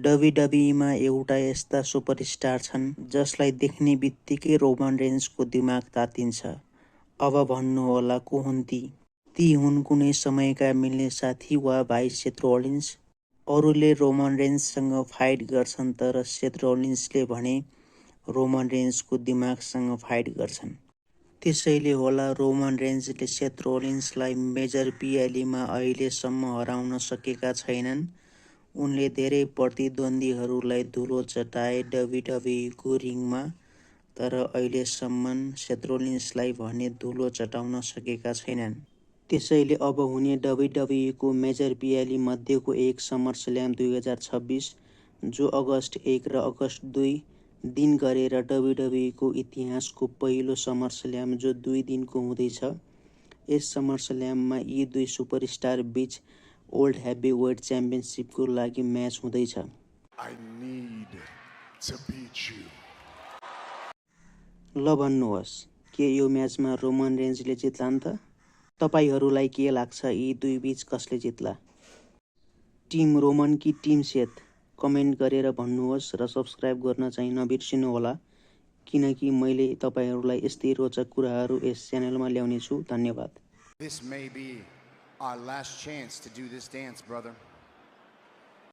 डब्ल्युडब्ल्युईमा एउटा यस्ता सुपरस्टार छन् जसलाई देख्ने बित्तिकै रोमन रेन्सको दिमाग तातिन्छ। अब भन्नुहोला को हुन् ती? ती हुन् कुनै समयका मिल्ने साथी वा भाइ सेथ रोलिन्स। अरूले रोमन रेन्ससँग फाइट गर्छन् तर सेथ रोलिन्सले भने रोमन रेन्सको दिमागसँग फाइट गर्छन्। त्यसैले होला रोमन रेन्सले सेथ रोलिन्सलाई मेजर पियालीमा अहिलेसम्म हराउन सकेका छैनन्। उनले धेरै प्रतिद्वन्द्वीहरूलाई धुलो चटाए डब्ल्युडब्ल्युईको रिङमा, तर अहिलेसम्म सेथ रोलिन्सलाई भने धुलो चटाउन सकेका छैनन्। त्यसैले अब हुने डब्ल्युडब्ल्युईको मेजर पियाली मध्येको एक समरस्ल्याम 2026, जो अगस्ट 1 र अगस्ट 2 दिन गरेर डब्ल्युडब्ल्युईको इतिहासको पहिलो समरस्ल्याम जो 2 दिनको हुँदैछ। यस समरस्ल्याममा यी दुई सुपरस्टार बीच ओल्ड हेभीवेट च्याम्पियनसिपको लागि म्याच हुँदैछ। ल भन्नुहोस्, के यो म्याचमा रोमन रेन्सले जित्लान् त? तपाईहरूलाई के लाग्छ यी दुई बीच कसले जित्ला? टिम रोमन कि टिम सेथ? कमेन्ट गरेर भन्नुहोस् र सब्स्क्राइब गर्न चाहिँ नबिर्सिनुहोला, किनकि मैले तपाईहरूलाई यस्तै रोचक कुराहरू यस च्यानलमा ल्याउने छु। धन्यवाद। This may be our last chance to do this dance, brother.